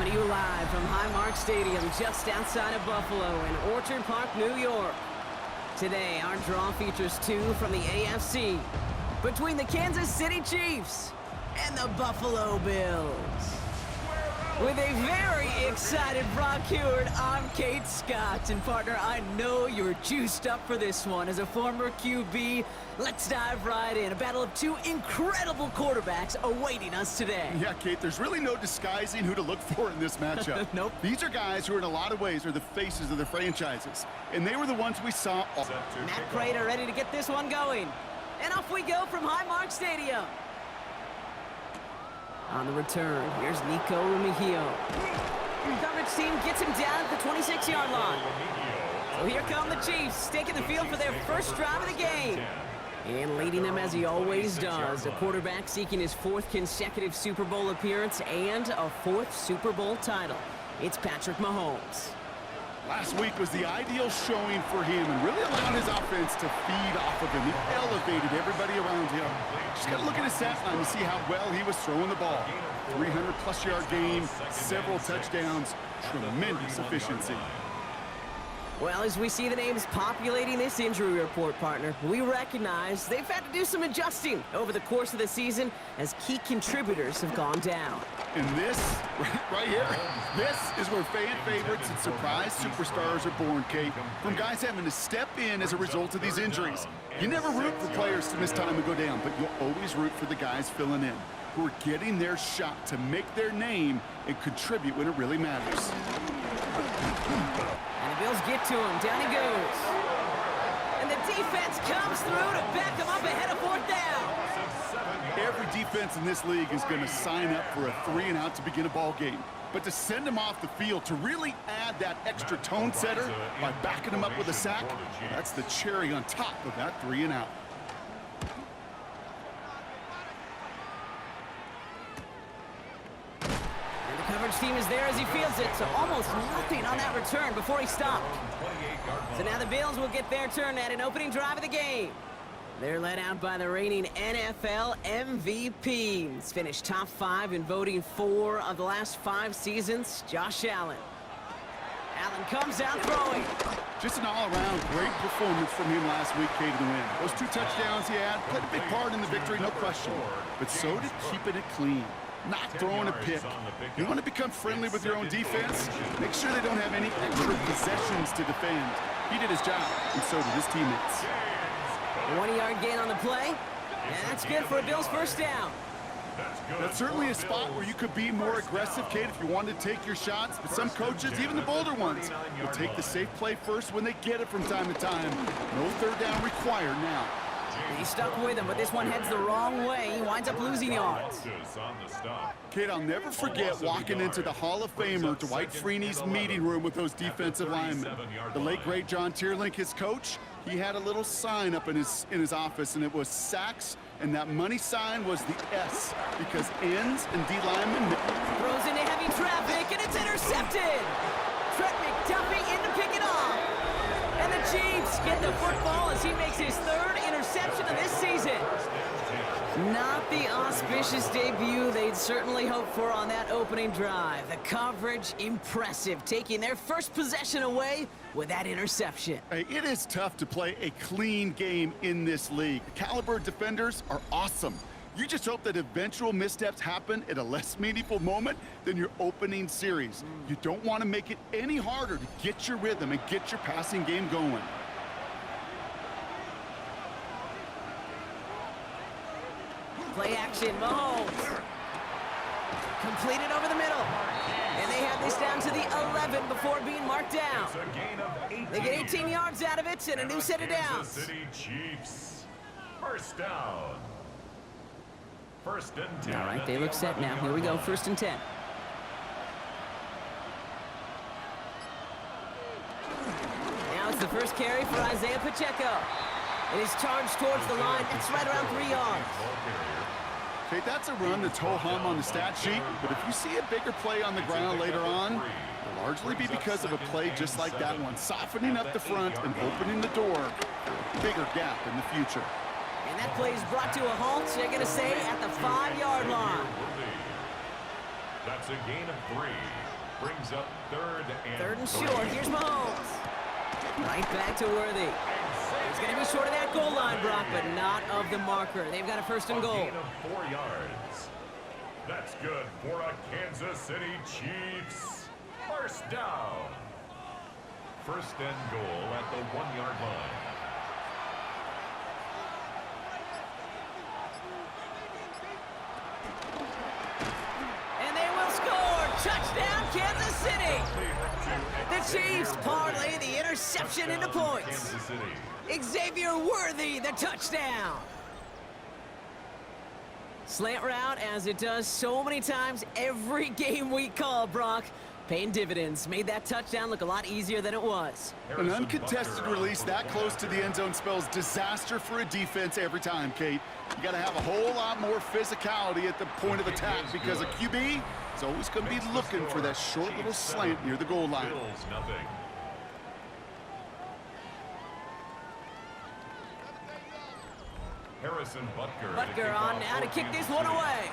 Coming to you live from Highmark Stadium just outside of Buffalo in Orchard Park, New York. Today, our draw features two from the AFC between the Kansas City Chiefs and the Buffalo Bills. With a very excited Brock Heward, I'm Kate Scott. And partner, I know you're juiced up for this one. As a former QB, let's dive right in. A battle of two incredible quarterbacks awaiting us today. Yeah, Kate, there's really no disguising who to look for in this matchup. Nope. These are guys who in a lot of ways are the faces of their franchises. And they were the ones we saw. Matt Prater ready to get this one going. And off we go from Highmark Stadium. On the return, here's Nico Mejio. The coverage team gets him down at the 26-yard line. So here come the Chiefs, taking the field for their first drive of the game. And leading them as he always does, the quarterback seeking his fourth consecutive Super Bowl appearance and a fourth Super Bowl title. It's Patrick Mahomes. Last week was the ideal showing for him and really allowed his offense to feed off of him. He elevated everybody around him. Just got to look at his stat line to see how well he was throwing the ball. 300-plus yard game, several touchdowns, tremendous efficiency. Well, as we see the names populating this injury report, partner, we recognize they've had to do some adjusting over the course of the season as key contributors have gone down. And this, right here, this is where fan favorites and surprise superstars are born, Kate. From guys having to step in as a result of these injuries. You never root for players to miss time and go down, but you'll always root for the guys filling in, who are getting their shot to make their name and contribute when it really matters. And the Bills get to him. Down he goes. And the defense comes through to back him up ahead of fourth down. Every defense in this league is going to sign up for a 3-and-out to begin a ball game. But to send him off the field, to really add that extra tone setter by backing him up with a sack, that's the cherry on top of that 3-and-out. And the coverage team is there as he fields it, so almost nothing on that return before he stopped. So now the Bills will get their turn at an opening drive of the game. They're led out by the reigning NFL MVPs. Finished top 5 in voting 4 of the last 5 seasons, Josh Allen. Allen comes out throwing. Just an all-around great performance from him last week, Kate, to win. Those 2 touchdowns he had played a big part in the victory, no question. But so did keeping it clean, not throwing a pick. You want to become friendly with your own defense? Make sure they don't have any extra possessions to defend. He did his job, and so did his teammates. A 1-yard gain on the play, and that's good for a Bills first down. That's certainly a spot where you could be more aggressive, Kate, if you wanted to take your shots. But some coaches, even the bolder ones, will take the safe play first when they get it from time to time. No third down required now. He's stuck with him, but this one heads the wrong way. He winds up losing yards. Kate, I'll never forget walking into the Hall of Famer Dwight Freeney's meeting room with those defensive linemen. The late, great John Tierlink, his coach, he had a little sign up in his office, and it was sacks, and that money sign was the S, because ends and D linemen. Throws into heavy traffic, and it's intercepted. Trent McDuffie in to pick it off. And the Chiefs get the football as he makes his 3rd interception of this season. Not the auspicious debut they'd certainly hoped for on that opening drive. The coverage, impressive, taking their first possession away with that interception. Hey, it is tough to play a clean game in this league. The caliber defenders are awesome. You just hope that eventual missteps happen at a less meaningful moment than your opening series. You don't want to make it any harder to get your rhythm and get your passing game going. Play action, Mahomes. Completed over the middle. And they have this down to the 11 before being marked down. They get 18 yards out of it and a new set of downs. City Chiefs. First down. First and 10. All right, they look set now. Here we go, 1st and 10. Now it's the first carry for Isaiah Pacheco. It is charged towards the line. It's right around 3 yards. Okay, that's a run that's ho-hum on the stat sheet, but if you see a bigger play on the ground later on, it'll largely be because of a play just like that one, softening up the front and opening the door for a bigger gap in the future. And that play is brought to a halt, so they're going to say at the 5-yard line. That's a gain of 3. Brings up third and short. Here's Mahomes. Right back to Worthy. He's going to be short of that goal line, Brock, but not of the marker. They've got a first and goal. Gain of 4 yards. That's good for a Kansas City Chiefs. First down. First and goal at the 1-yard line. And they will score. Touchdown, Kansas City. The Chiefs parlay the interception into points. Xavier Worthy, the touchdown. Slant route, as it does so many times every game we call, Brock. Paying dividends. Made that touchdown look a lot easier than it was. An uncontested release that close to the end zone spells disaster for a defense every time, Kate. You got to have a whole lot more physicality at the point of attack because a QB is always going to be looking for that short little slant near the goal line. Harrison Butker. Butker on now to kick this one away.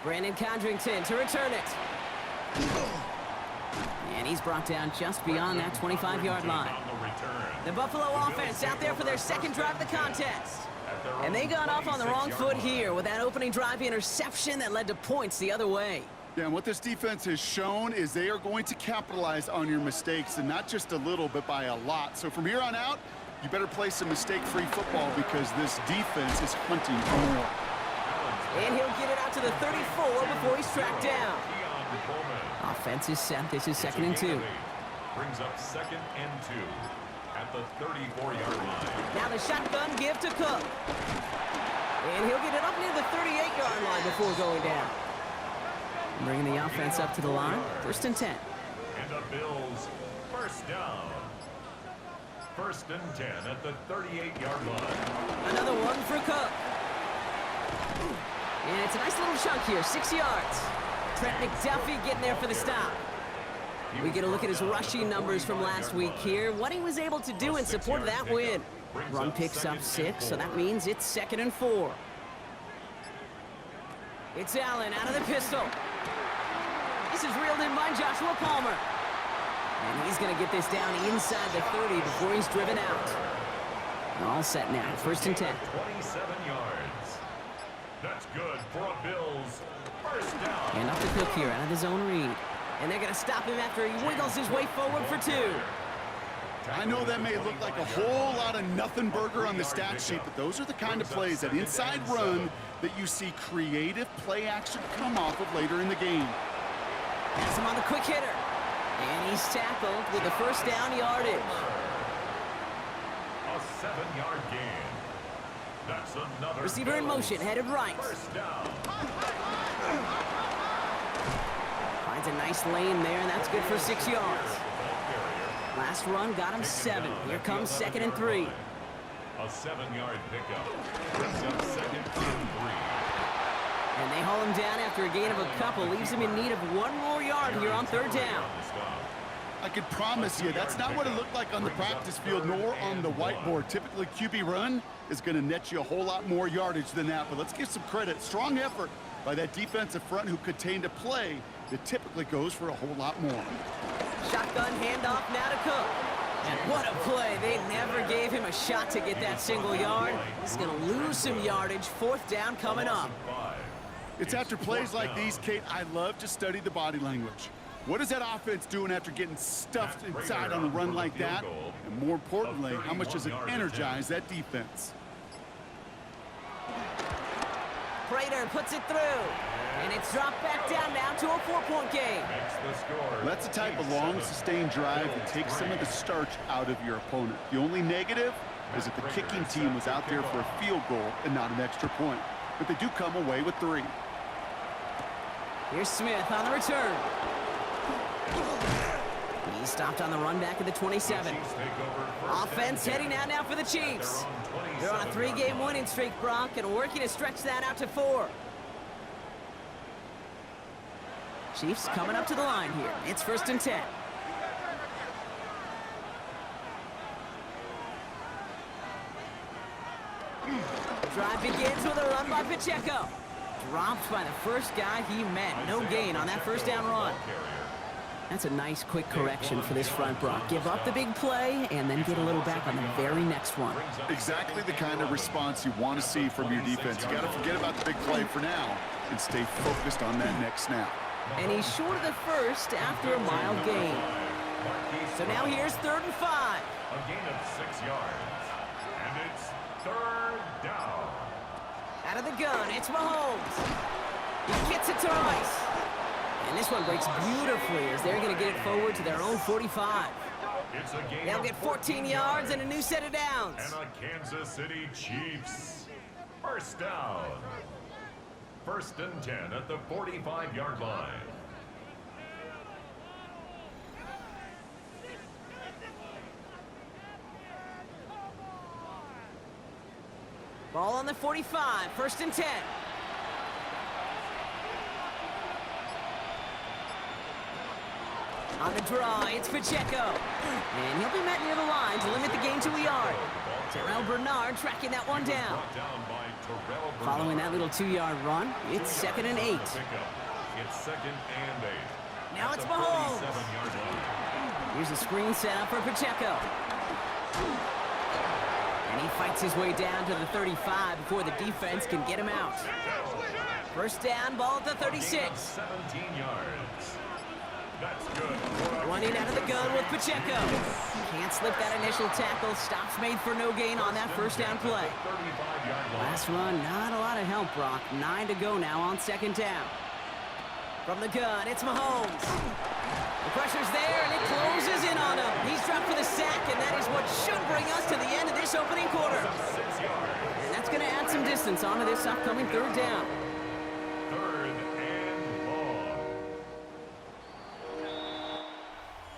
Brandon Condrington to return it. And he's brought down just beyond that 25-yard line. The Buffalo offense out there for their second drive of the contest. And they got off on the wrong foot here with that opening drive interception that led to points the other way. Yeah, and what this defense has shown is they are going to capitalize on your mistakes, and not just a little, but by a lot. So from here on out, you better play some mistake-free football because this defense is hunting for more. And he'll get it out to the 34 before he's tracked down. Offense is set. This is 2nd and 2. Brings up 2nd and 2 at the 34-yard line. Now the shotgun give to Cook. And he'll get it up near the 38-yard line before going down. Bringing the offense up to the line. 1st and 10. And the Bills first down. 1st and 10 at the 38-yard line. Another one for Cook. And it's a nice little chunk here, 6 yards. Trent McDuffie getting there for the stop. We get a look at his rushing numbers from last week here. What he was able to do in support of that win. Run picks up 6, so that means it's 2nd and 4. It's Allen out of the pistol. This is reeled in by Joshua Palmer. And he's going to get this down inside the 30 before he's driven out. All set now, 1st and 10. 27 yards. That's good for a Bills first down. And up to Cook here out of the zone read. And they're going to stop him after he wiggles his way forward for 2. I know that may look like a whole lot of nothing burger on the stat sheet, but those are the kind of plays, that inside run, that you see creative play action come off of later in the game. Has him on the quick hitter. And he's tackled with the first down yardage. A 7-yard gain. That's another. Receiver in motion, headed right. First down. Finds a nice lane there, and that's good for 6 yards. Last run got him 7. Here comes 2nd and 3. A 7-yard pickup. Brings up 2nd and 3. And they haul him down after a gain of a couple. Leaves him in need of 1 more yard here on 3rd down. I can promise you that's not what it looked like on the practice field nor on the whiteboard. Typically, QB run is going to net you a whole lot more yardage than that. But let's give some credit. Strong effort by that defensive front who contained a play that typically goes for a whole lot more. Shotgun handoff now to Cook. And what a play. They never gave him a shot to get that single yard. He's going to lose some yardage. 4th down coming up. It's after plays like these, Kate, I love to study the body language. What is that offense doing after getting stuffed inside on a run like that? And more importantly, how much does it energize that defense? Prater puts it through. And it's dropped back down now to a 4-point game. That's the type of long, sustained drive that takes some of the starch out of your opponent. The only negative is that the kicking team was out there for a field goal and not an extra point. But they do come away with 3. Here's Smith on the return. He's stopped on the run back at the 27. Offense heading out now for the Chiefs. They're on a 3-game winning streak, Brock, and working to stretch that out to 4. Chiefs coming up to the line here. It's 1st and 10. Drive begins with a run by Pacheco. Dropped by the first guy he met. No gain on that first down run. That's a nice quick correction for this front, Brock. Give up the big play and then get a little back on the very next one. Exactly the kind of response you want to see from your defense. You got to forget about the big play for now and stay focused on that next snap. And he's short of the first after a mild gain. So now here's 3rd and 5. A gain of 6 yards. And it's 3rd down. Out of the gun, it's Mahomes. He gets it to Rice. And this one breaks beautifully as they're going to get it forward to their own 45. It's a gain They'll get 14 yards and a new set of downs. And a Kansas City Chiefs. First down. 1st and 10 at the 45-yard line. Ball on the 45, 1st and 10. On the draw, it's Pacheco. And he'll be met near the line to limit the gain to a yard. Terrell Bernard tracking that one down. Following that little 2-yard run, it's 2nd and 8. It's 2nd and 8. Now it's Mahomes. Here's a screen set up for Pacheco. And he fights his way down to the 35 before the defense can get him out. First down, ball at the 36. 17 yards. That's good. Running out of the gun with Pacheco. Can't slip that initial tackle. Stops made for no gain on that first down play. Last run, not a lot of help, Brock. 9 to go now on 2nd down. From the gun, it's Mahomes. The pressure's there, and it closes in on him. He's dropped for the sack, and that is what should bring us to the end of this opening quarter. And that's going to add some distance onto this upcoming 3rd down. 3rd and long.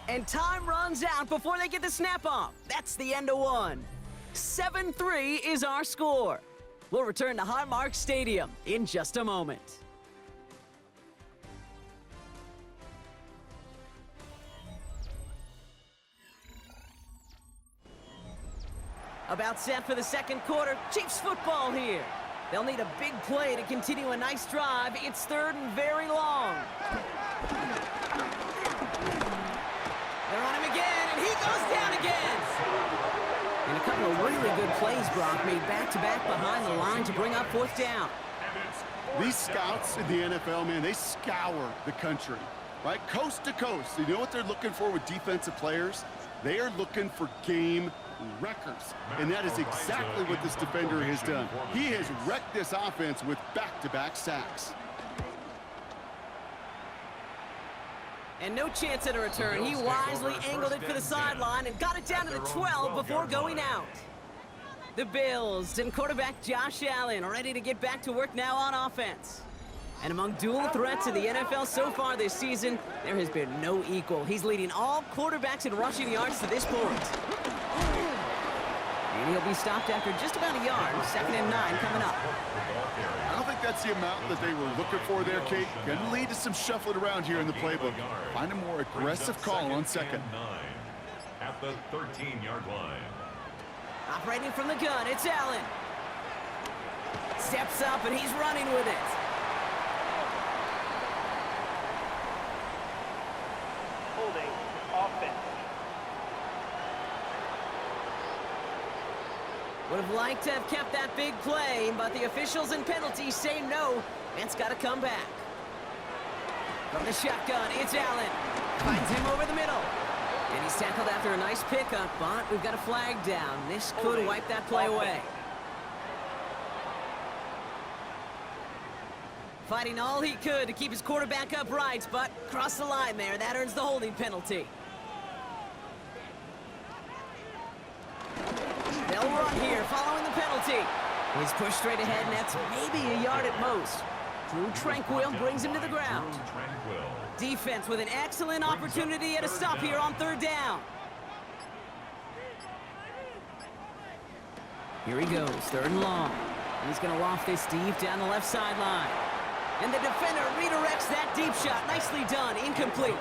And time runs out before they get the snap off. That's the end of one. 7-3 is our score. We'll return to Highmark Stadium in just a moment. About set for the 2nd quarter. Chiefs football here. They'll need a big play to continue a nice drive. It's 3rd and very long. They're on him again, and he goes down again. And a couple of really good plays, Brock, made back-to-back behind the line to bring up 4th down. These scouts in the NFL, man, they scour the country, right? Coast to coast. You know what they're looking for with defensive players? They are looking for game records. And that is exactly what this defender has done. He has wrecked this offense with back-to-back sacks. And no chance at a return. He wisely angled it for the sideline and got it down to the 12 before going out. The Bills and quarterback Josh Allen ready to get back to work now on offense. And among dual threats in the NFL so far this season, there has been no equal. He's leading all quarterbacks in rushing yards to this point. And he'll be stopped after just about a yard. 2nd and 9 coming up. I don't think that's the amount that they were looking for there, Kate. Going to lead to some shuffling around here in the playbook. Find a more aggressive call on 2nd. At the 13-yard line. Operating from the gun, it's Allen. Steps up and he's running with it. Holding offense. Would have liked to have kept that big play, but the officials and penalties say no, and it's got to come back. From the shotgun, it's Allen. Finds him over the middle. And he's tackled after a nice pickup, but we've got a flag down. This could wipe that play away. Fighting all he could to keep his quarterback upright, but crossed the line there. That earns the holding penalty. They'll run here following the penalty. He's pushed straight ahead, and that's maybe a yard at most. Drew Tranquil brings him to the ground. Defense with an excellent opportunity at a stop here on 3rd down. Here he goes, 3rd and long. He's going to loft this deep down the left sideline. And the defender redirects that deep shot. Nicely done, incomplete.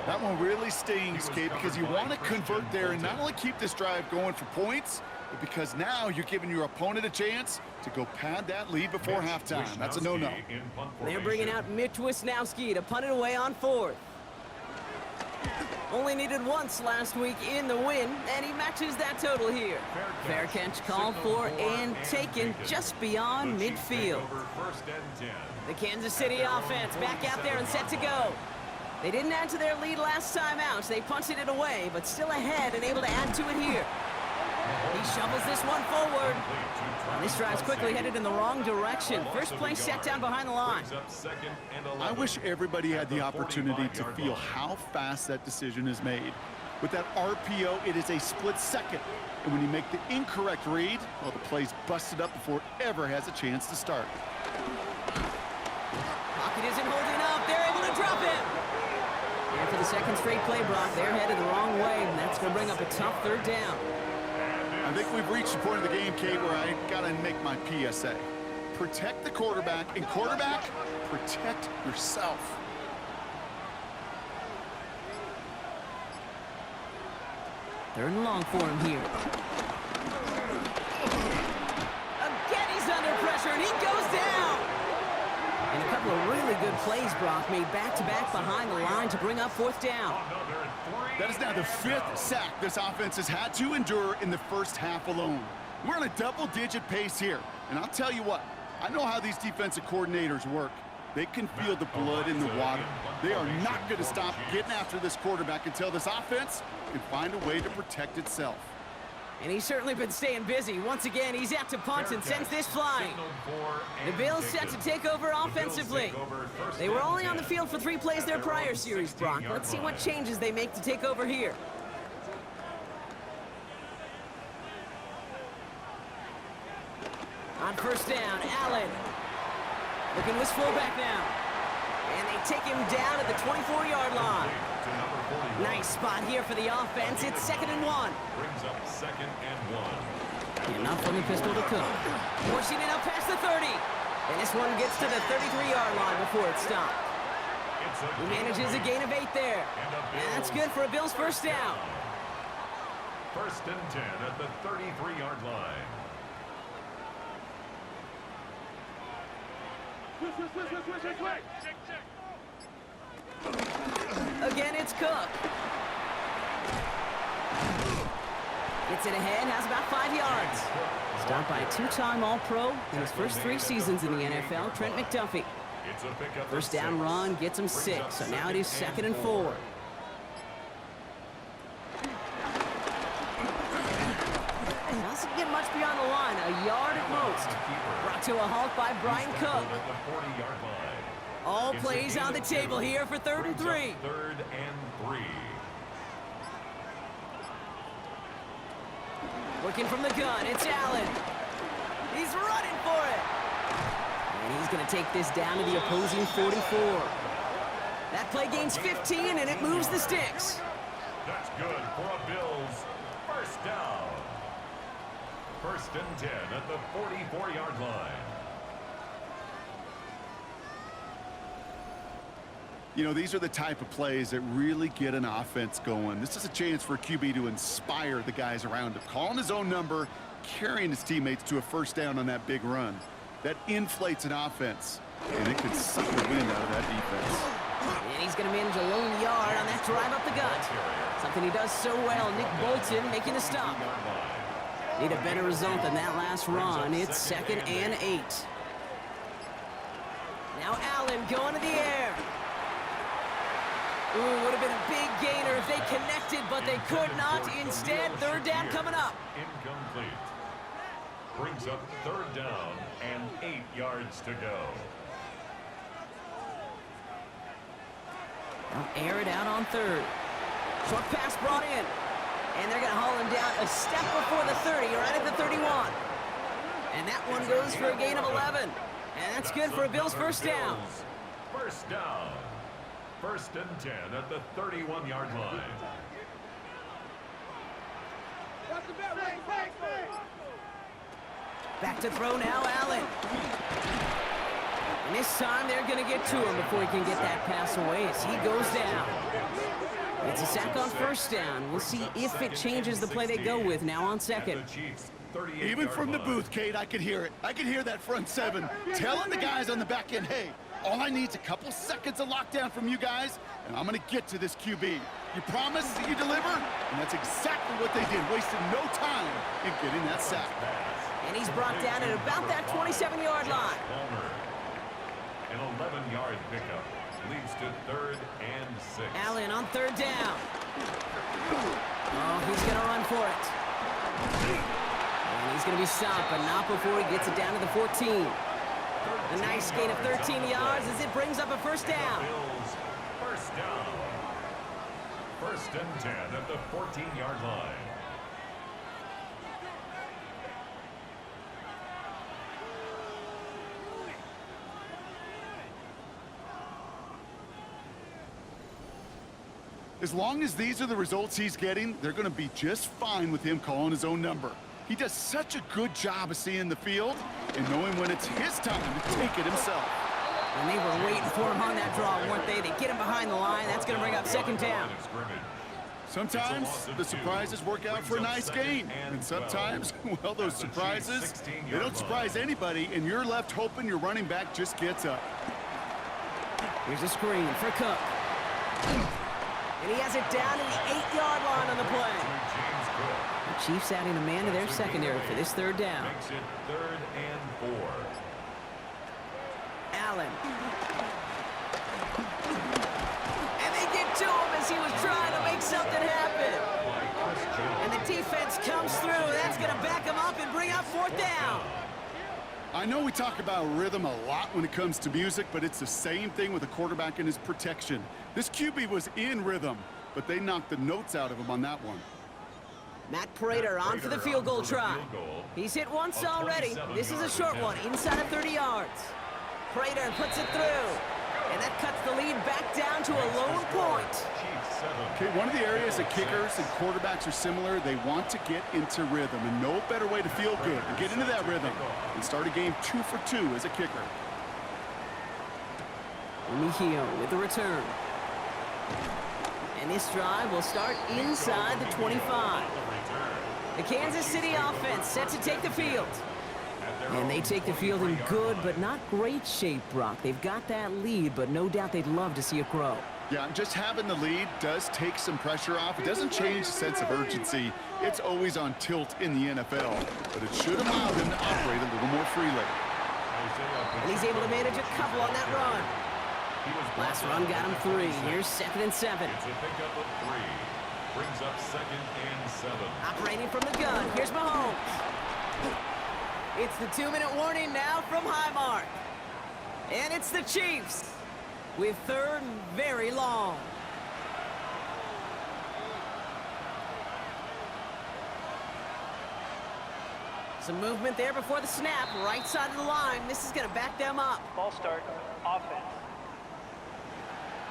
That one really stings, Kate, because you want to convert there and not only keep this drive going for points, but because now you're giving your opponent a chance to go pad that lead before halftime. That's a no-no. They're bringing out Mitch Wisnowski to punt it away on 4th. Only needed once last week in the win, and he matches that total here. Fair catch called for and taken just beyond midfield. The Kansas City offense back out there and set to go. They didn't add to their lead last time out. They punted it away, but still ahead and able to add to it here. He shovels this one forward. And this drive's quickly headed in the wrong direction. First play set down behind the line. I wish everybody had the opportunity to feel how fast that decision is made. With that RPO, it is a split second. And when you make the incorrect read, well, the play's busted up before it ever has a chance to start. Pocket isn't holding up. They're able to drop it. And for the second straight play, Brock, they're headed the wrong way, and that's going to bring up a tough 3rd down. I think we've reached the point of the game, Kate, where I gotta make my PSA. Protect the quarterback, and quarterback, protect yourself. Third and long for him here. Again, he's under pressure, and he goes down. And a couple of really good plays, Brock, made back-to-back behind the line to bring up 4th down. That is now the 5th sack this offense has had to endure in the first half alone. We're on a double-digit pace here. And I'll tell you what, I know how these defensive coordinators work. They can feel the blood in the water. They are not going to stop getting after this quarterback until this offense can find a way to protect itself. And he's certainly been staying busy. Once again, he's out to punt and sends this flying. The Bills set to take over offensively. They were only on the field for 3 plays their prior series, Brock. Let's see what changes they make to take over here. On 1st down, Allen. Looking to his fullback now. And they take him down at the 24-yard line. Nice spot here for the offense. It's 2nd and 1. Brings up 2nd and 1. Enough from the pistol to Cook. Pushing it up past the 30. And this one gets to the 33-yard line before it's stopped. He manages a gain of 8 there. And that's good for a Bills 1st down. 1st and 10 at the 33-yard line. Again, it's Cook. Gets it ahead, has about 5 yards. Stopped by a 2-time All-Pro in his first 3 seasons in the NFL, Trent McDuffie. First down run gets him 6, so now it is 2nd and 4. Doesn't get much beyond the line, a yard at most. Brought to a halt by Brian Cook. All plays on the table here for 3rd and 3. 3rd and 3. Working from the gun, it's Allen. He's running for it. And he's going to take this down to the opposing 44. That play gains 15, and it moves the sticks. That's good for a Bills 1st down. 1st and 10 at the 44-yard line. You know, these are the type of plays that really get an offense going. This is a chance for a QB to inspire the guys around him. Calling his own number, carrying his teammates to a 1st down on that big run. That inflates an offense, and it could suck the wind out of that defense. And he's going to manage a lone yard on that drive up the gut. Something he does so well. Nick Bolton making the stop. Need a better result than that last run. It's 2nd and 8. Now Allen going to the air. Ooh, would have been a big gainer if they connected, but they could not. Instead, 3rd down coming up. Incomplete. Brings up 3rd down and 8 yards to go. They'll air it out on 3rd. Short pass brought in. And they're going to haul him down a step before the 30, right at the 31. And that one goes for a gain of 11. And that's good for a Bills 1st down. 1st down. 1st and 10 at the 31-yard line. Back to throw now, Allen. And this time they're going to get to him before he can get that pass away as he goes down. It's a sack on 1st down. We'll see if it changes the play they go with now on 2nd. The Chiefs Even from the booth, Kate, I could hear it. I could hear that front seven telling the guys on the back end, hey, all I need is a couple seconds of lockdown from you guys, and I'm going to get to this QB. You promise that you deliver? And that's exactly what they did, wasting no time in getting that sack. And he's brought down at about that 27-yard line. An 11-yard pickup leads to 3rd and 6. Allen on 3rd down. Oh, he's going to run for it. And he's going to be stopped, but not before he gets it down to the 14. A nice gain of 13 yards as it brings up a 1st down. First down. 1st and 10 at the 14-yard line. As long as these are the results he's getting, they're going to be just fine with him calling his own number. He does such a good job of seeing the field and knowing when it's his time to take it himself. And they were waiting for him on that draw, weren't they? They get him behind the line. That's going to bring up 2nd down. Sometimes the surprises work out for a nice gain. And sometimes, well, those surprises, they don't surprise anybody, and you're left hoping your running back just gets up. Here's a screen for Cook. And he has it down to the 8-yard line on the play. The Chiefs adding a man to their secondary for this 3rd down. Makes it 3rd and 4. Allen. And they get to him as he was trying to make something happen. And the defense comes through. That's going to back him up and bring up 4th down. I know we talk about rhythm a lot when it comes to music, but it's the same thing with a quarterback and his protection. This QB was in rhythm, but they knocked the notes out of him on that one. Matt Prater on for the field goal try. He's hit once already. This is a short one, inside of 30 yards. Prater puts it through, and that cuts the lead back down to a lone point. Okay, one of the areas that kickers and quarterbacks are similar, they want to get into rhythm, and no better way to feel good and get into that rhythm and start a game 2 for 2 as a kicker. Mejio with the return. And this drive will start inside the 25. The Kansas City offense set to take the field. And they take the field in good but not great shape, Brock. They've got that lead, but no doubt they'd love to see it grow. Yeah, just having the lead does take some pressure off. It doesn't change the sense of urgency. It's always on tilt in the NFL, but it should allow them to operate a little more freely. And he's able to manage a couple on that run. Last run got him 3. Here's 2nd and 7. It's a pickup of 3. Brings up 2nd and 7. Operating from the gun. Here's Mahomes. It's the 2-minute warning now from Highmark. And it's the Chiefs with 3rd and very long. Some movement there before the snap. Right side of the line. This is going to back them up. Ball start, offense.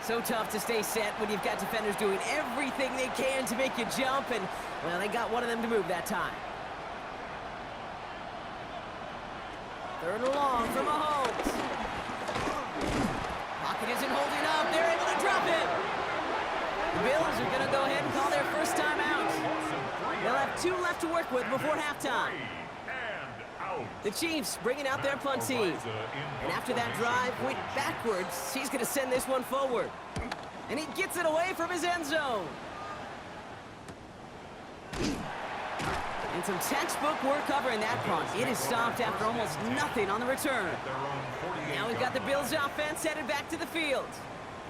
So tough to stay set when you've got defenders doing everything they can to make you jump, and, well, they got one of them to move that time. 3rd and long for Mahomes. Pocket isn't holding up. They're able to drop it. The Bills are going to go ahead and call their first time out. They'll have 2 left to work with before halftime. The Chiefs bringing out their punt team. And after that drive went backwards, he's going to send this one forward. And he gets it away from his end zone. And some textbook work covering that punt. It is stopped after almost nothing on the return. Now we've got the Bills offense headed back to the field.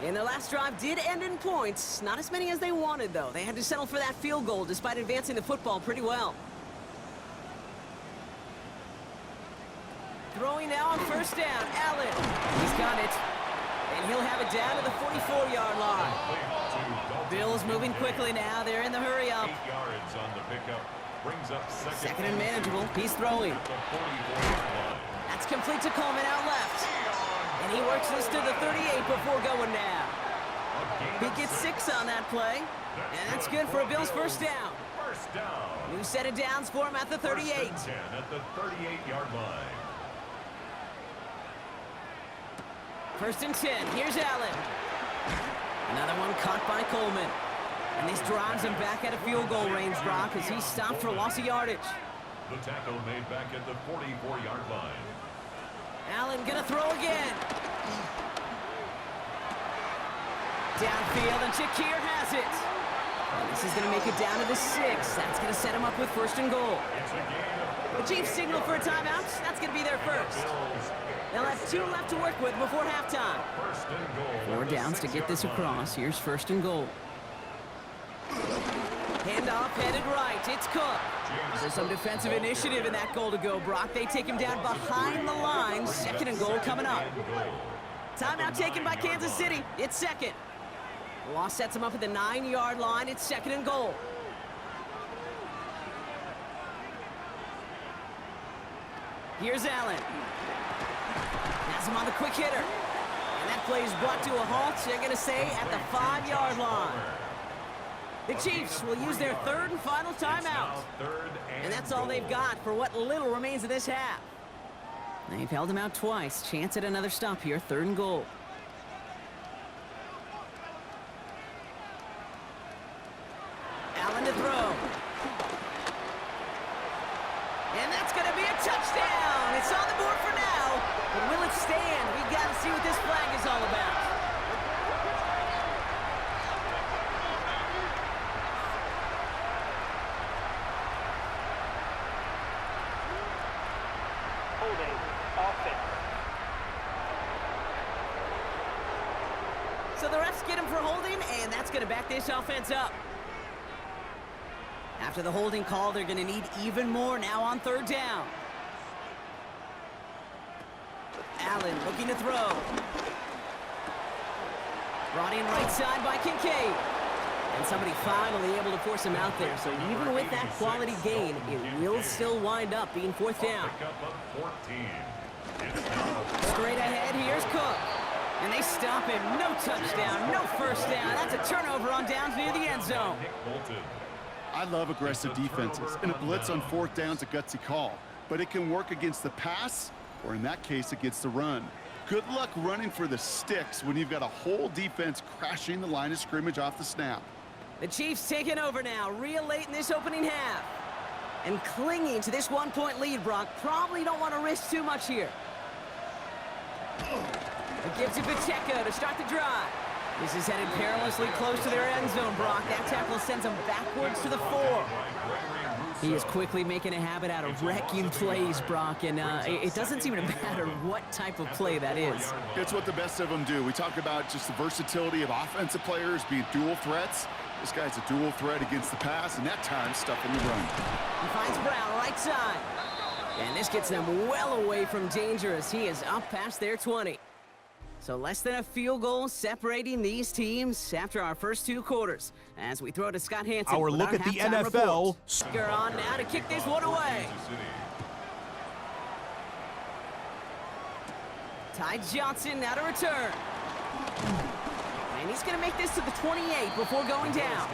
And their last drive did end in points. Not as many as they wanted, though. They had to settle for that field goal despite advancing the football pretty well. Throwing now on 1st down, Allen. He's got it. And he'll have it down to the 44-yard line. Bills moving quickly now. They're in the hurry up. 8 yards on the pickup. Brings up 2nd and manageable. He's throwing. That's complete to Coleman out left. And he works this to the 38 before going down. He gets 6 on that play. And that's good for a Bills first down. First down. New set of downs for him at the 38. 1st and 10 at the 38-yard line. 1st and 10. Here's Allen. Another one caught by Coleman. And this drives him back at a field goal range, Brock, as he's stopped for loss of yardage. The tackle made back at the 44-yard line. Allen gonna throw again. Downfield, and Shakir has it. And this is gonna make it down to the 6. That's gonna set him up with 1st and goal. The Chiefs signal for a timeout. That's gonna be their first. They'll have 2 left to work with before halftime. 4 downs to get this across. Here's 1st and goal. Handoff headed right. It's Cook. There's some defensive initiative in that goal to go, Brock. They take him down behind the line. 2nd and goal coming up. Timeout taken by Kansas City. It's 2nd. The loss sets him up at the 9-yard line. It's 2nd and goal. Here's Allen. Has him on the quick hitter. And that play is brought to a halt, they're going to say, at the 5-yard line. The Chiefs will use their 3rd and final timeout. And that's all they've got for what little remains of this half. They've held him out twice. Chance at another stop here. 3rd and goal. Allen to throw. And that's going to be a touchdown. It's on the board for now. But will it stand? We got to see what this flag is all about. Holding. Offense. So the refs get him for holding, and that's going to back this offense up. After the holding call, they're going to need even more now on 3rd down. Allen looking to throw. Brought in right side by Kincaid. And somebody finally able to force him out there. So even with that quality gain, it will still wind up being 4th down. Straight ahead, here's Cook. And they stop him. No touchdown, no 1st down. That's a turnover on downs near the end zone. I love aggressive defenses, and a blitz on 4th down's a gutsy call. But it can work against the pass, or in that case, against the run. Good luck running for the sticks when you've got a whole defense crashing the line of scrimmage off the snap. The Chiefs taking over now, real late in this opening half. And clinging to this 1-point lead, Brock. Probably don't want to risk too much here. It gives it Pacheco to start the drive. This is headed perilously close to their end zone, Brock. That tackle sends him backwards to the 4. He is quickly making a habit out of wrecking plays, Brock, and it doesn't seem to matter what type of play that is. It's what the best of them do. We talk about just the versatility of offensive players being dual threats. This guy's a dual threat against the pass, and that time stuffing the run. He finds Brown right side. And this gets them well away from danger as he is up past their 20. So less than a field goal separating these teams after our first 2 quarters. As we throw to Scott Hansen. Our look at the NFL. Report. On now to kick this one away. Ty Johnson now to return. And he's going to make this to the 28 before going down.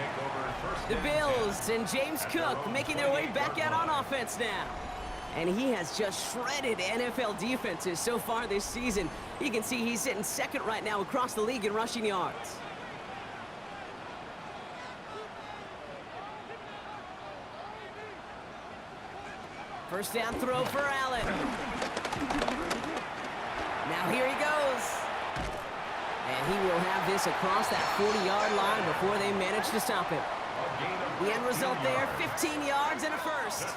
The Bills and James Cook making their way back out on offense now. And he has just shredded NFL defenses so far this season. You can see he's sitting 2nd right now across the league in rushing yards. First down throw for Allen. Now here he goes. And he will have this across that 40-yard line before they manage to stop him. The end result there, 15 yards and a first.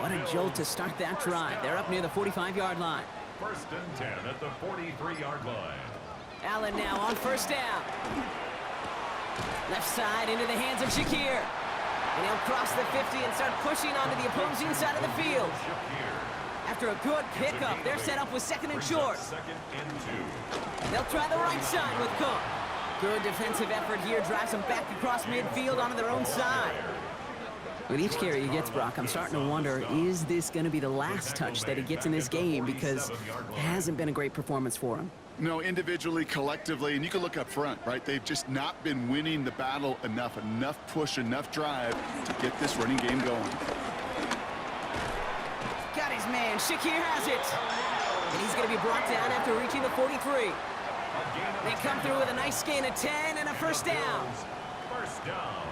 What a jolt to start that drive. They're up near the 45-yard line. 1st and 10 at the 43-yard line. Allen now on 1st down. Left side into the hands of Shakir. And he'll cross the 50 and start pushing onto the opposing side of the field. After a good pickup, they're set up with 2nd and short. 2nd and 2. They'll try the right side with Cook. Good defensive effort here, drives them back across midfield onto their own side. With each carry he gets, Brock, I'm starting to wonder, is this going to be the last touch that he gets in this game? Because it hasn't been a great performance for him. No, individually, collectively, and you can look up front, right? They've just not been winning the battle enough push, enough drive to get this running game going. Got his man, Shakir has it. And he's going to be brought down after reaching the 43. They come through with a nice gain of 10 and a first down. First down.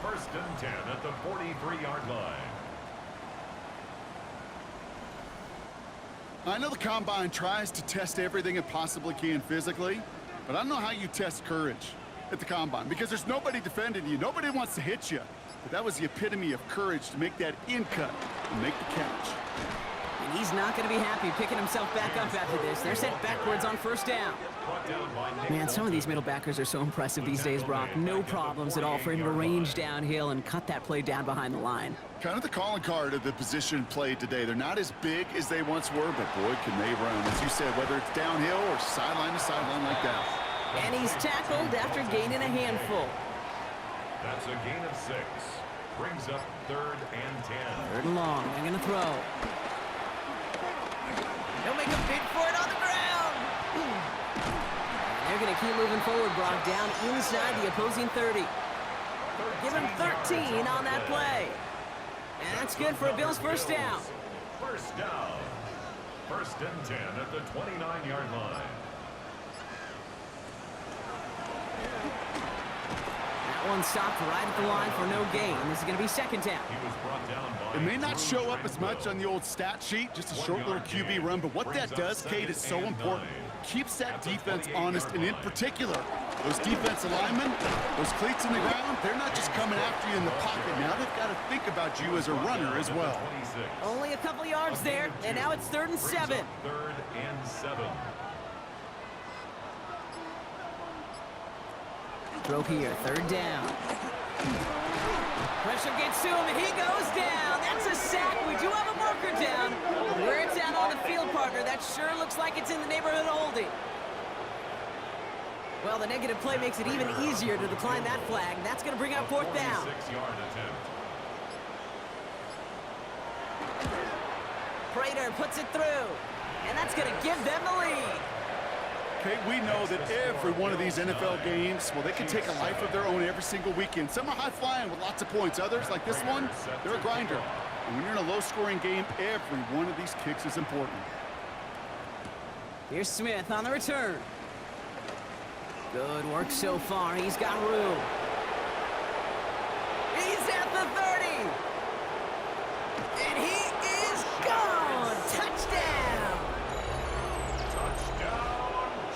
1st and 10 at the 43-yard line. I know the Combine tries to test everything it possibly can physically, but I don't know how you test courage at the Combine, because there's nobody defending you. Nobody wants to hit you. But that was the epitome of courage to make that in cut and make the catch. And he's not going to be happy picking himself back up after this. They're sent backwards on first down. Man, some of these middle backers are so impressive these days, Brock. No problems at all for him to range downhill and cut that play down behind the line. Kind of the calling card of the position played today. They're not as big as they once were, but boy, can they run. As you said, whether it's downhill or sideline to sideline like that. And he's tackled after gaining a handful. That's a gain of 6. Brings up 3rd and 10. 3rd and long. They're going to throw. They'll make a bid for it on the ground. They're going to keep moving forward, Brock, down inside the opposing 30. Give him 13 on that play. And that's good for a Bills first down. First down. 1st and 10 at the 29-yard line. That one stopped right at the line for no gain. This is going to be 2nd down. He was brought down by It may not show up as much on the old stat sheet, just a short little QB run, but what that does, Kate, is so important. Keeps that defense honest, and in particular, those defensive linemen, those cleats in the ground, they're not just coming after you in the pocket. Now they've got to think about you as a runner as well. Only a couple yards there, and now it's 3rd and 7. 3rd and 7. Throw here, 3rd down. Pressure gets to him, and he goes down. That's a sack. We do have a marker down. Where it's at on the field, partner, that sure looks like it's in the neighborhood of holding. Well, the negative play makes it even easier to decline that flag. That's going to bring up 4th down. 6-yard attempt. Prater puts it through, and that's going to give them the lead. Okay, we know that every one of these NFL games, well, they can take a life of their own every single weekend. Some are high-flying with lots of points. Others, like this one, they're a grinder. And when you're in a low-scoring game, every one of these kicks is important. Here's Smith on the return. Good work so far. He's got room. He's at the 30. And he is gone. Touchdown. Touchdown,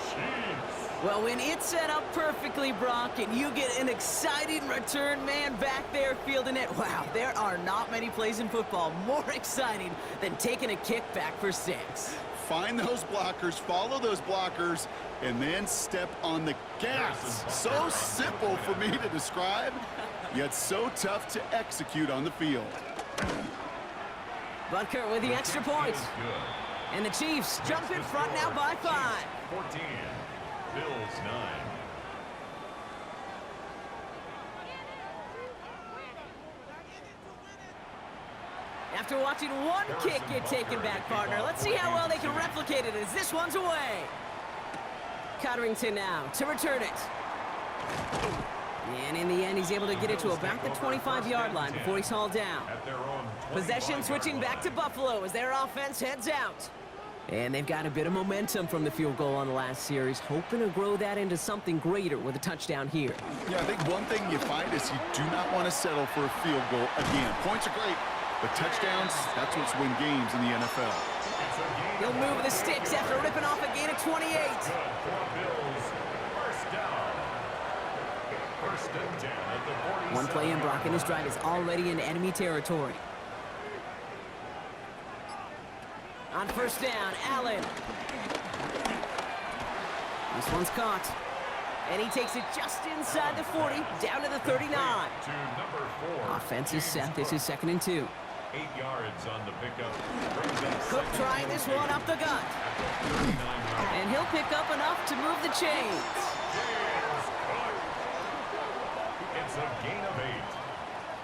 Chiefs. Well, when it's set up perfectly, Brock, and you get an exciting return man back there fielding it, wow, there are not many plays in football more exciting than taking a kick back for 6. Find those blockers, follow those blockers, and then step on the gas. So simple for me to describe, yet so tough to execute on the field. Butker with the extra point. And the Chiefs jump in front now by 5. 14. Bills 9. After watching one kick get taken back, partner, let's see how well they can replicate it as this one's away. Cotterington now to return it. And in the end, he's able to get it to about the 25-yard line before he's hauled down. Possession switching back to Buffalo as their offense heads out. And they've got a bit of momentum from the field goal on the last series, hoping to grow that into something greater with a touchdown here. Yeah, I think one thing you find is you do not want to settle for a field goal again. Points are great, but touchdowns, that's what's win games in the NFL. He'll move the sticks after ripping off a gain of 28. One play in, Brock, and his drive is already in enemy territory. On first down, Allen. This one's caught. And he takes it just inside the 40, down to the 39. Offense is set. This is 2nd and 2. 8 yards on the pickup. Cook trying this one up the gut. And he'll pick up enough to move the chains. It's a gain of 8.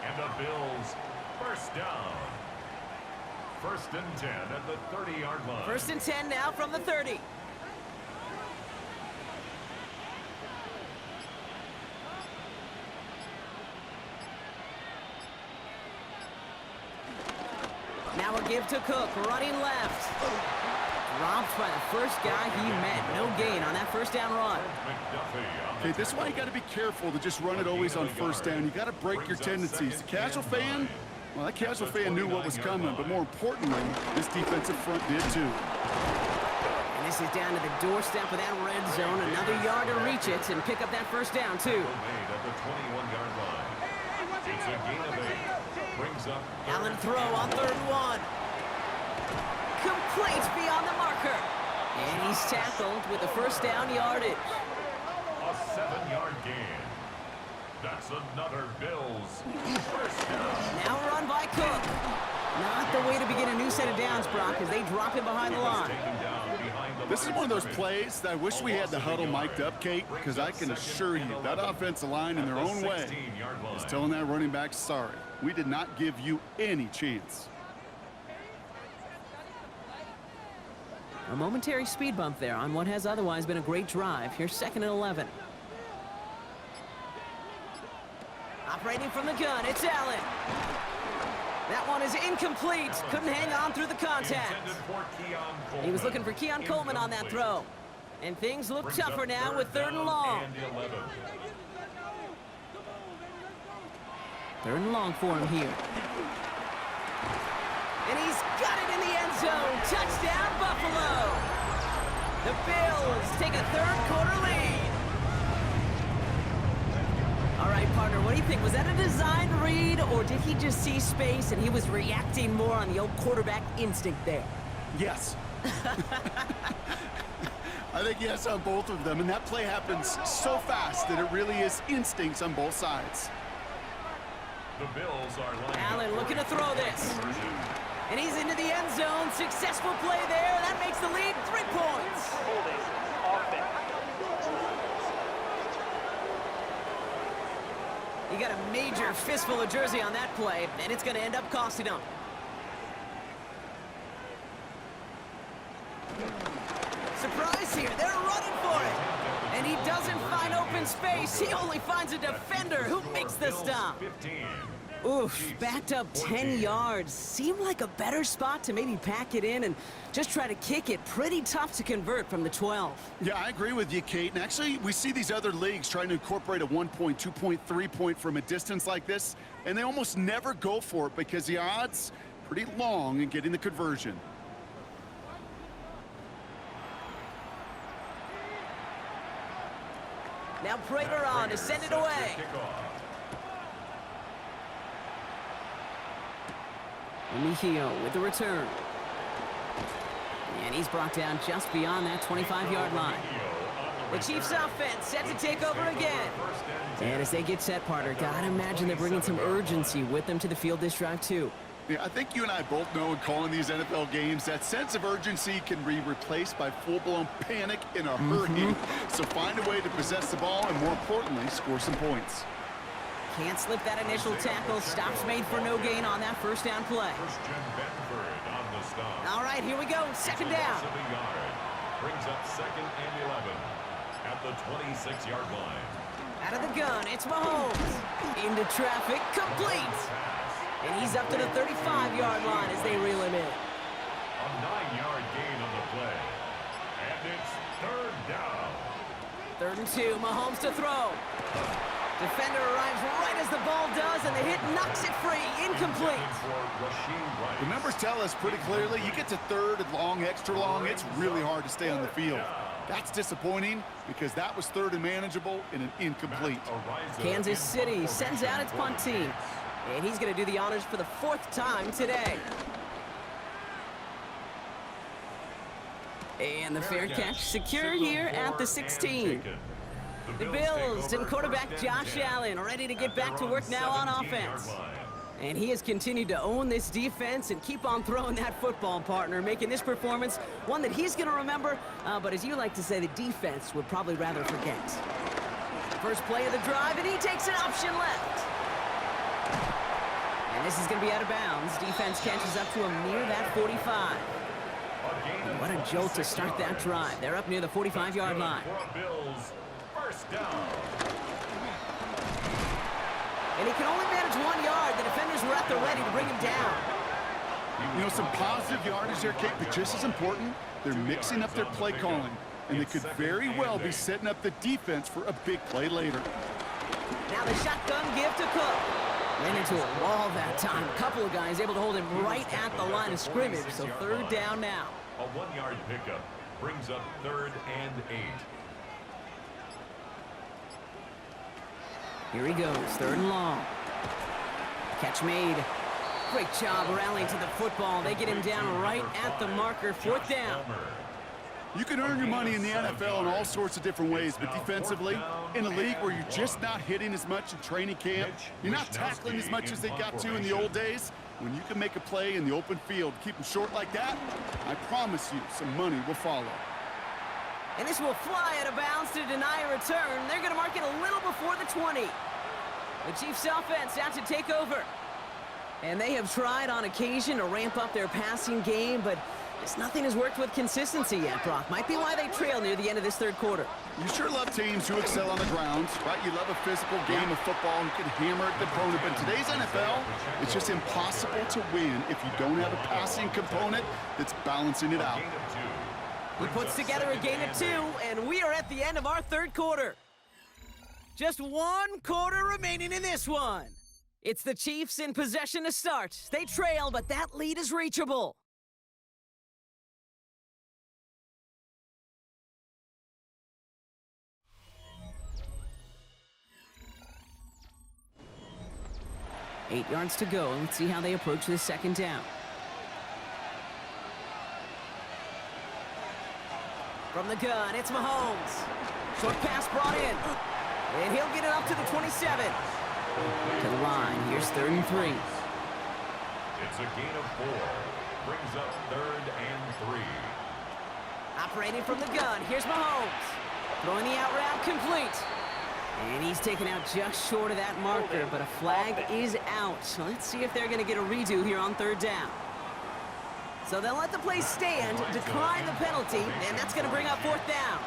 And the Bills first down. 1st and 10 at the 30-yard line. 1st and 10 now from the 30. Now a give to Cook, running left. Dropped by the first guy he met. No gain on that first down run. Okay, this is why you got to be careful to just run it always on first down. You got to break your tendencies. The casual fan, Well, that casual fan knew what was coming, but more importantly, this defensive front did too. And this is down to the doorstep of that red zone. Another yard to reach it and pick up that first down, too. At the 21-yard line. It's a gain of 8. Brings up Allen throw on 3rd and 1. Complete beyond the marker. And he's tackled with the first down yardage. a 7-yard gain. That's another Bills first down. Now run by Cook. Not the way to begin a new set of downs, Brock, as they drop him behind the line. This is one of those plays that I wish we had the huddle mic'd up, Kate, because I can assure you that offensive line in their own way is telling that running back, sorry, we did not give you any chance. A momentary speed bump there on what has otherwise been a great drive. Here's 2nd and 11. Operating from the gun, it's Allen. That one is incomplete. Couldn't hang on through the contact. He was looking for Keon Coleman on that throw. And things look tougher now with 3rd and long. 3rd and long for him here. And he's got it in the end zone. Touchdown, Buffalo. The Bills take a 3rd quarter lead. All right, partner, what do you think? Was that a design read, or did he just see space and he was reacting more on the old quarterback instinct there? Yes. I think yes on both of them, and that play happens so fast that it really is instincts on both sides. The Bills are Allen looking to throw this. And he's into the end zone. Successful play there. That makes the lead 3 points. Holding offense. You got a major fistful of jersey on that play, and it's going to end up costing him. Surprise here. They're running for it. And he doesn't find open space. He only finds a defender who makes the stop. Oof, backed up 10 yards. Seemed like a better spot to maybe pack it in and just try to kick it. Pretty tough to convert from the 12. Yeah, I agree with you, Kate. And actually, we see these other leagues trying to incorporate a 1-point, 2-point, 3-point from a distance like this, and they almost never go for it because the odds pretty long in getting the conversion. Now Prater on to send it away. Mejio with the return. And he's brought down just beyond that 25-yard line. The Chiefs offense set to take over again. And as they get set, partner, gotta imagine they're bringing some urgency with them to the field this drive too. Yeah, I think you and I both know in calling these NFL games that sense of urgency can be replaced by full-blown panic in a hurry. So find a way to possess the ball and, more importantly, score some points. Can't slip that initial tackle. Stops made for no gain on that first down play. All right, here we go. 2nd down. Brings up 2nd and 11 at the 26-yard line. Out of the gun, it's Mahomes. Into traffic, complete. And he's up to the 35-yard line as they reel him in. A 9-yard gain on the play. And it's 3rd down. 3rd and 2, Mahomes to throw. Defender arrives right as the ball does, and the hit knocks it free. Incomplete. The numbers tell us pretty clearly, you get to 3rd and long, extra long, it's really hard to stay on the field. That's disappointing because that was 3rd and manageable and an incomplete. Kansas City sends out its punt team, and he's going to do the honors for the 4th time today. And the fair catch secured here at the 16. The Bills and quarterback Josh Allen ready to get back to work now on offense. And he has continued to own this defense and keep on throwing that football, partner, making this performance one that he's going to remember, but as you like to say, the defense would probably rather forget. First play of the drive, and he takes an option left. And this is going to be out of bounds. Defense catches up to him near that 45. And what a jolt to start that drive. They're up near the 45-yard line. First down. And he can only manage 1 yard. The defenders were at the ready to bring him down. You know, some positive yardage there, Kate, but just as important, they're mixing up their play calling. And they could very well be setting up the defense for a big play later. Now the shotgun give to Cook. Ran into a wall that time. A couple of guys able to hold him right at the line of scrimmage, so third down now. A 1-yard pickup brings up 3rd and 8. Here he goes, 3rd and long. Catch made. Great job rallying to the football. They get him down right at the marker, 4th down. You can earn your money in the NFL in all sorts of different ways, but defensively, in a league where you're just not hitting as much in training camp, you're not tackling as much as they got to in the old days, when you can make a play in the open field, keep them short like that, I promise you some money will follow. And this will fly out of bounds to deny a return. They're going to mark it a little before the 20. The Chiefs offense out to take over. And they have tried on occasion to ramp up their passing game, but just nothing has worked with consistency yet, Brock. Might be why they trail near the end of this 3rd quarter. You sure love teams who excel on the ground, right? You love a physical game of football who can hammer at the opponent, but in today's NFL, it's just impossible to win if you don't have a passing component that's balancing it out. He puts together a gain of 2, and we are at the end of our 3rd quarter. Just 1 quarter remaining in this one. It's the Chiefs in possession to start. They trail, but that lead is reachable. Eight yards to go. Let's see how they approach this 2nd down. From the gun, it's Mahomes. Short pass brought in. And he'll get it up to the 27. To the line. Here's 3rd and 3. It's a gain of 4. Brings up 3rd and 3. Operating from the gun. Here's Mahomes. Throwing the out route complete. And he's taken out just short of that marker, but a flag is out. So let's see if they're going to get a redo here on 3rd down. So they'll let the play stand, decline the penalty, and that's going to bring up 4th down.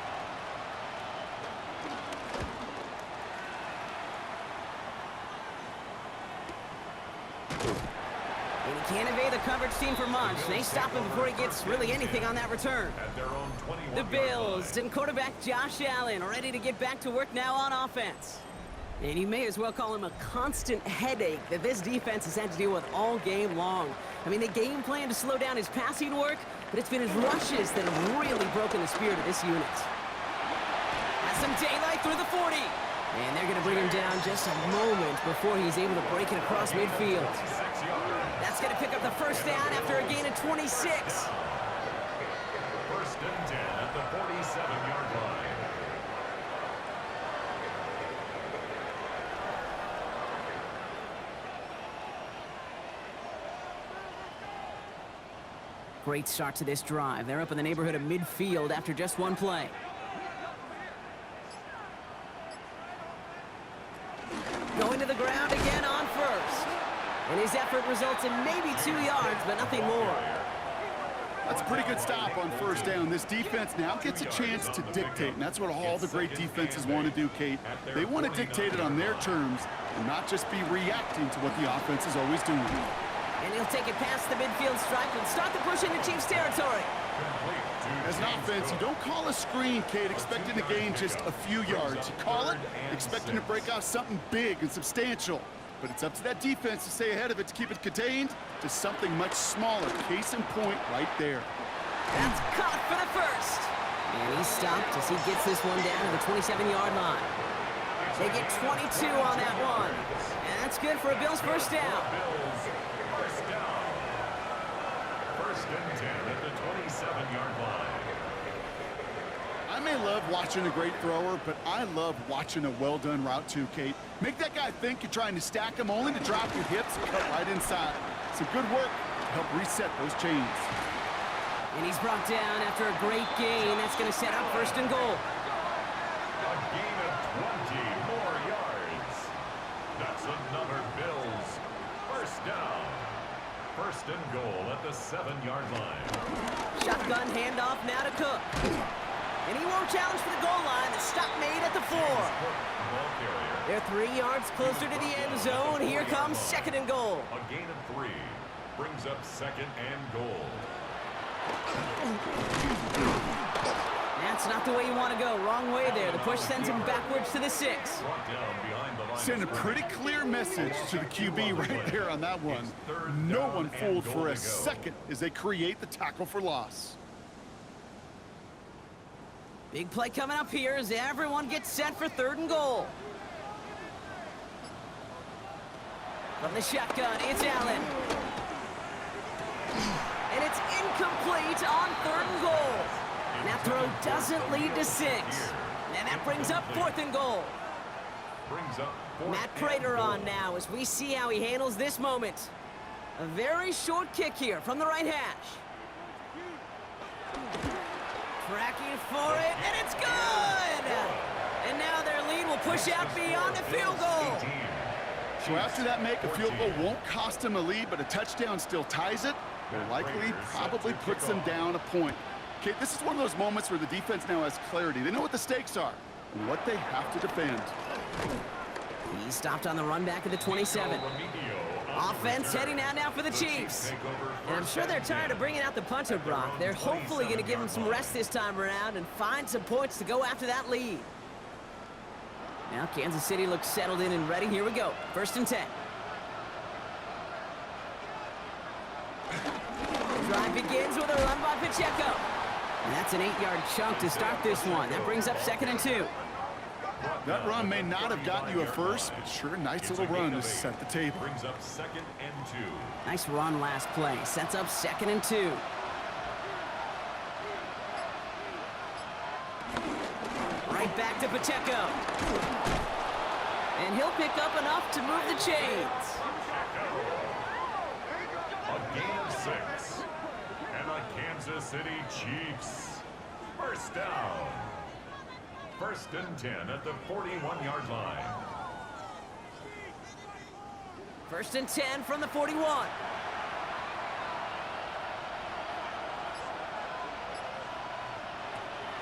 And he can't evade the coverage team for much. They stop him before he gets really anything on that return. The Bills and quarterback Josh Allen ready to get back to work now on offense. And you may as well call him a constant headache that this defense has had to deal with all game long. I mean, they game plan to slow down his passing work, but it's been his rushes that have really broken the spirit of this unit. Has some daylight through the 40. And they're going to bring him down just a moment before he's able to break it across midfield. That's going to pick up the 1st down after a gain of 26. 1st and 10 at the 47-yard line. Great start to this drive. They're up in the neighborhood of midfield after just 1 play. Going to the ground again on 1st. And his effort results in maybe 2 yards, but nothing more. That's a pretty good stop on 1st down. This defense now gets a chance to dictate, and that's what all the great defenses want to do, Kate. They want to dictate it on their terms and not just be reacting to what the offense is always doing. And he'll take it past the midfield stripe and start the push into Chiefs territory. As an offense, you don't call a screen, Kate, expecting to gain just a few yards. You call it expecting to break out something big and substantial. But it's up to that defense to stay ahead of it, to keep it contained to something much smaller. Case in point right there. That's caught for the 1st. And he's stopped as he gets this one down to the 27-yard line. They get 22 on that one. And that's good for a Bills 1st down. First down. 1st and 10 at the 27-yard line. I may love watching a great thrower, but I love watching a well-done route too, Kate. Make that guy think you're trying to stack him only to drop your hips and cut right inside. Some good work to help reset those chains. And he's brought down after a great gain. That's going to set up 1st and goal. A gain of 20 more yards. That's another Bills 1st down. 1st and goal at the 7-yard line. Shotgun handoff now to Cook. And he won't challenge for the goal line. The stop made at the 4. They're 3 yards closer to the end zone. Here comes 2nd and goal. A gain of 3 brings up 2nd and goal. That's not the way you want to go. Wrong way there. The push sends him backwards to the 6. Brought down behind the Send a pretty clear message to the QB right there on that one. No one fooled for a second as they create the tackle for loss. Big play coming up here as everyone gets set for 3rd and goal. From the shotgun, it's Allen. And it's incomplete on 3rd and goal. That throw doesn't lead to 6. And that brings up 4th and goal. Matt Prater on now as we see how he handles this moment. A very short kick here from the right hash. Tracking for it, and it's good! And now their lead will push out beyond the field goal. So after that make, a field goal won't cost them a lead, but a touchdown still ties it. Will likely probably puts them down a point. Okay, this is one of those moments where the defense now has clarity. They know what the stakes are and what they have to defend. He stopped on the run back at the 27. Offense heading out now for the Chiefs. And I'm sure they're tired of bringing out the punter, Brock. They're hopefully going to give him some rest this time around and find some points to go after that lead. Now Kansas City looks settled in and ready. Here we go. 1st and 10. Drive begins with a run by Pacheco. And that's an 8-yard chunk to start this one. That brings up 2nd and 2. That run may not have gotten you a first, but sure, nice little run to set the table. Brings up 2nd and 2. Nice run last play. Sets up 2nd and 2. Right back to Pacheco. And he'll pick up enough to move the chains. A gain of 6. And the Kansas City Chiefs. 1st down. 1st and 10 at the 41-yard line. 1st and 10 from the 41.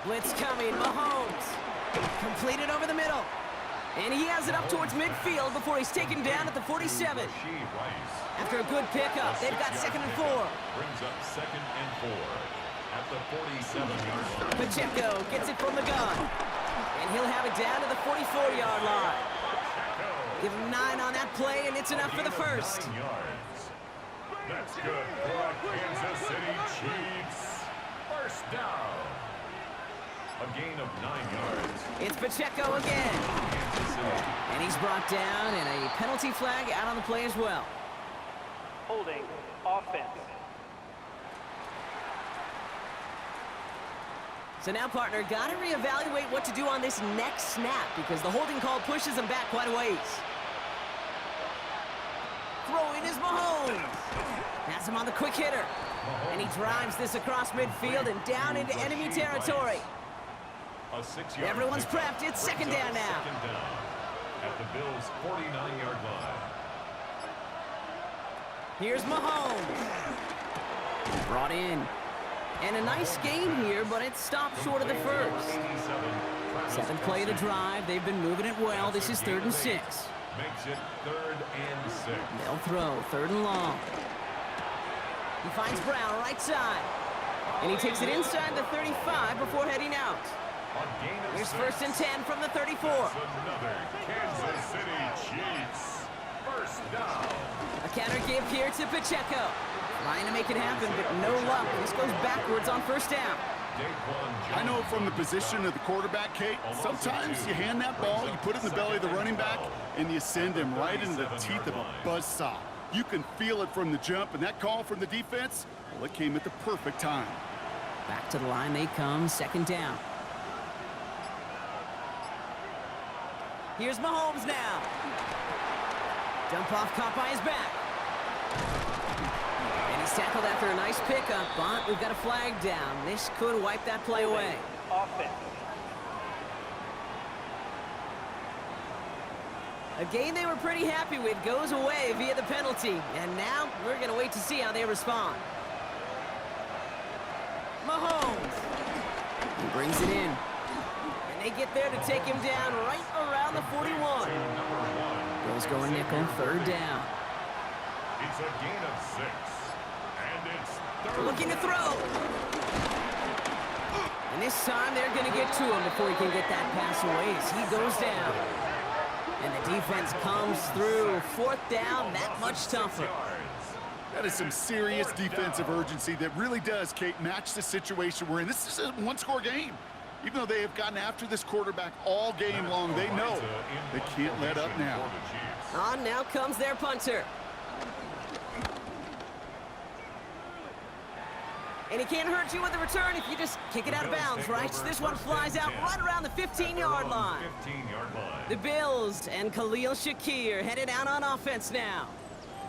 Blitz coming, Mahomes. Completed over the middle. And he has it up towards midfield before he's taken down at the 47. After a good pickup, they've got 2nd and 4. Brings up 2nd and 4 at the 47-yard line. Pacheco gets it from the gun. And he'll have it down to the 44-yard line. Give him 9 on that play, and it's enough for the first. 9 yards. That's good for a Kansas City Chiefs. 1st down. A gain of 9 yards. It's Pacheco again. Kansas City. And he's brought down, and a penalty flag out on the play as well. Holding offense. So now, partner, got to reevaluate what to do on this next snap because the holding call pushes him back quite a ways. Throwing is Mahomes. Has him on the quick hitter. And he drives this across midfield and down into enemy territory. A 6-yard. Everyone's prepped. It's 2nd down now. 2nd down at the Bills' 49-yard line. Here's Mahomes. Brought in. And a nice gain here, but it stopped short of the first. 7th play of the drive. They've been moving it well. This is 3rd and 6. Makes it 3rd and 6. They'll throw 3rd and long. He finds Brown right side. And he takes it inside the 35 before heading out. Here's 1st and 10 from the 34. Another Kansas City Chiefs. 1st down. A counter give here to Pacheco. Trying to make it happen, but no luck. This goes backwards on 1st down. I know from the position of the quarterback, Kate, sometimes you hand that ball, you put it in the belly of the running back, and you send him right into the teeth of a buzzsaw. You can feel it from the jump, and that call from the defense, well, it came at the perfect time. Back to the line they come, 2nd down. Here's Mahomes now. Dump off caught by his back. And he's tackled after a nice pickup, but we've got a flag down. This could wipe that play away. Offense. A game they were pretty happy with goes away via the penalty. And now we're going to wait to see how they respond. Mahomes. He brings it in. And they get there to take him down right around the 41. Bills going nickel, 3rd down. It's a gain of 6. And it's 3rd. Looking to throw. And this time they're going to get to him before he can get that pass away as he goes down. And the defense comes through. Fourth down, that much tougher. That is some serious defensive urgency that really does, Kate, match the situation we're in. This is a one-score game. Even though they have gotten after this quarterback all game long, they know they can't let up now. On now comes their punter. And he can't hurt you with the return if you just kick it out of bounds, right? This one flies out right around the 15-yard line. The Bills and Khalil Shakir headed out on offense now.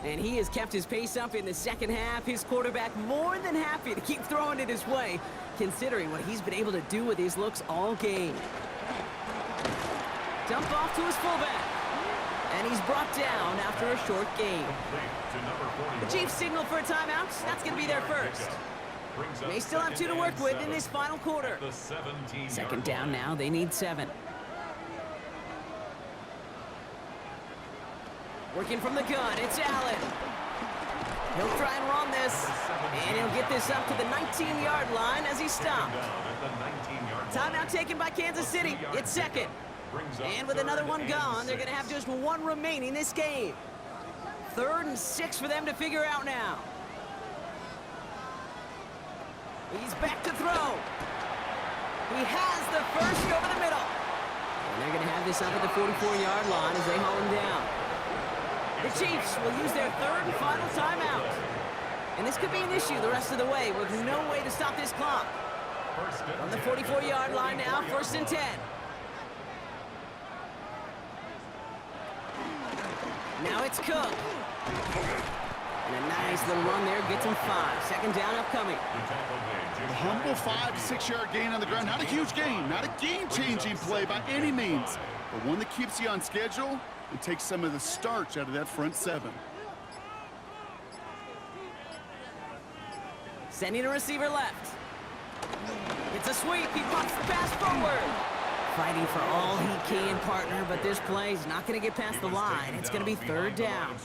And he has kept his pace up in the second half. His quarterback more than happy to keep throwing it his way, considering what he's been able to do with his looks all game. Dump off to his fullback. And he's brought down after a short gain. The Chiefs signal for a timeout. That's going to be their first. They still have 2 to work with in this final quarter. Second down now. They need 7. Working from the gun, it's Allen. He'll try and run this, and he'll get this up to the 19-yard line as he stopped. Timeout taken by Kansas City. It's second. And with another one gone, they're going to have just 1 remaining this game. 3rd and 6 for them to figure out now. He's back to throw. He has the first over the middle. And they're going to have this up at the 44-yard line as they haul him down. The Chiefs will use their 3rd and final timeout. And this could be an issue the rest of the way with no way to stop this clock. From the 44-yard line now, 1st and 10. Now it's Cook. And a nice little run there gets him 5. Second down upcoming. A humble 5 to 6 yard gain on the ground. Not a huge gain, not a game-changing play by any means, but one that keeps you on schedule and takes some of the starch out of that front 7. Sending a receiver left. It's a sweep. He pops the pass forward. Fighting for all he can, partner, but this play is not going to get past the line. It's going to be 3rd down.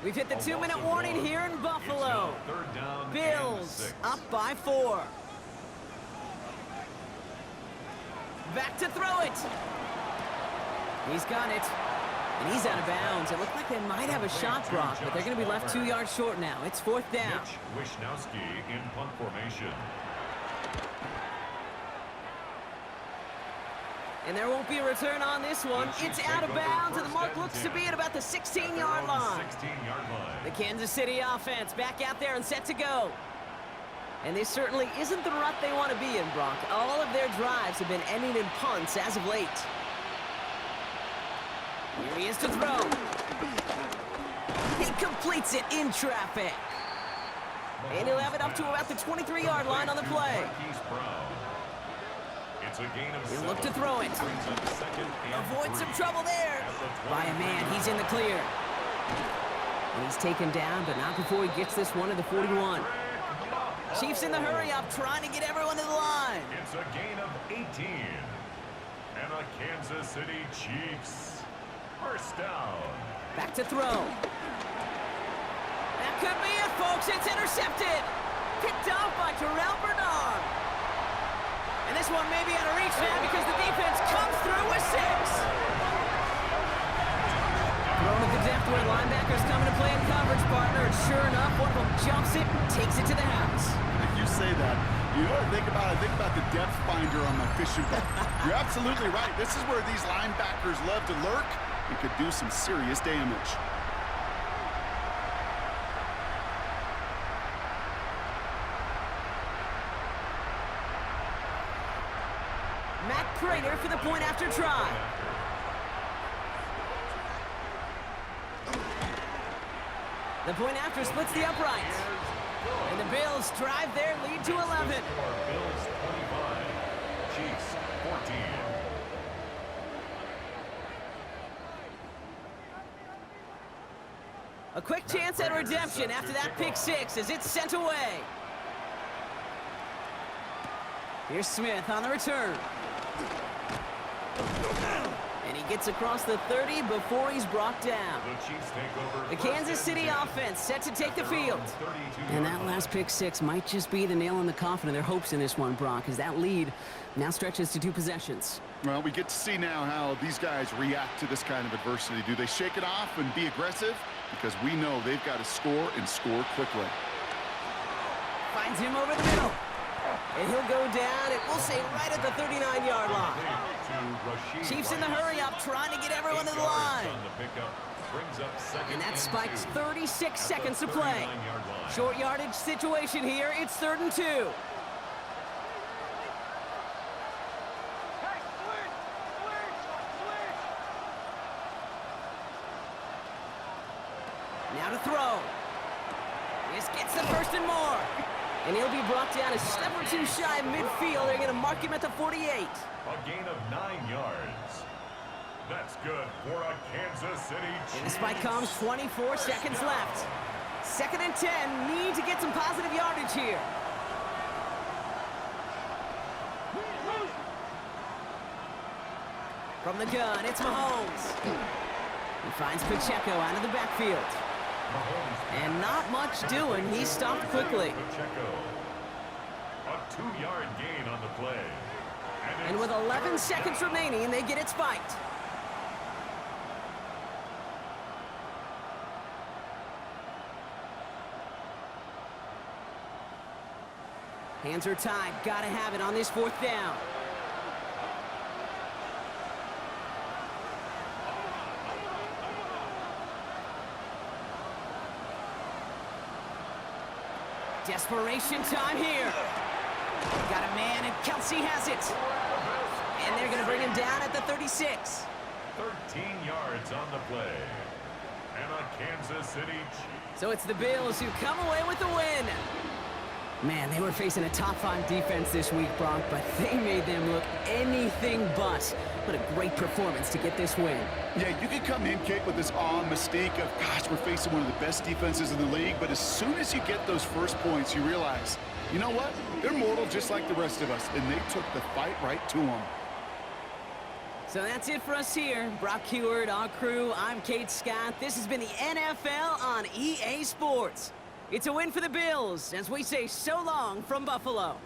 We've hit the 2-minute warning here in Buffalo. Bills up by 4. Back to throw it. He's got it. And he's out of bounds. It looked like they might have a shot block, but they're going to be left 2 yards short now. It's 4th down. Wishnowski in punt formation. And there won't be a return on this one. It's out of bounds, and the mark looks to be at about the 16-yard line. The Kansas City offense back out there and set to go. And this certainly isn't the rut they want to be in, Brock. All of their drives have been ending in punts as of late. Here he is to throw. He completes it in traffic. And he'll have it up to about the 23-yard line on the play. He'll look to throw it. Avoid some trouble there. By a man, he's in the clear. And he's taken down, but not before he gets this one to the 41. Chiefs in the hurry-up, trying to get everyone to the line. It's a gain of 18. And the Kansas City Chiefs. First down. Back to throw. That could be it, folks. It's intercepted. Picked off by Terrell Bernard. And this one may be out of reach now because the defense comes through with 6. Thrown at the depth where linebackers come to play in coverage, partner. And sure enough, one of them jumps it and takes it to the house. You say that. You know what I think about? I think about the depth finder on my fishing boat. You're absolutely right. This is where these linebackers love to lurk and could do some serious damage. Matt Prater for the point after try. The point after splits the uprights. And the Bills drive their lead to 11. Bills 25, Chiefs 14. A quick chance at redemption after that pick 6 as it's sent away. Here's Smith on the return. And he gets across the 30 before he's brought down. The Chiefs take over. The Kansas City offense set to take the field. And that last pick six might just be the nail in the coffin of their hopes in this one, Brock, as that lead now stretches to 2 possessions. Well, we get to see now how these guys react to this kind of adversity. Do they shake it off and be aggressive? Because we know they've got to score and score quickly. Finds him over the middle. And he'll go down, and we'll say right at the 39-yard line. Chiefs in the hurry-up, trying to get everyone to the line. And that spikes 36 seconds to play. Short yardage situation here. It's 3rd and 2. Now to throw. This gets the 1st and more. And he'll be brought down a step or 2 shy of midfield. They're going to mark him at the 48. A gain of 9 yards. That's good for a Kansas City Chiefs. And the spike comes, 24 seconds left. 2nd and 10, need to get some positive yardage here. From the gun, it's Mahomes. He finds Pacheco out of the backfield. And not much doing. He stopped quickly. A 2-yard gain on the play. And with 11 seconds remaining, they get it spiked. Hands are tied. Gotta have it on this 4th down. Desperation time here. Got a man, and Kelsey has it. And they're going to bring him down at the 36. 13 yards on the play. And a Kansas City Chiefs. So it's the Bills who come away with the win. Man, they were facing a top-5 defense this week, Brock, but they made them look anything but. What a great performance to get this win. Yeah, you can come in, Kate, with this awe and mystique of, gosh, we're facing one of the best defenses in the league, but as soon as you get those first points, you realize, you know what? They're mortal just like the rest of us, and they took the fight right to them. So that's it for us here. Brock Heward, our crew, I'm Kate Scott. This has been the NFL on EA Sports. It's a win for the Bills, as we say so long from Buffalo.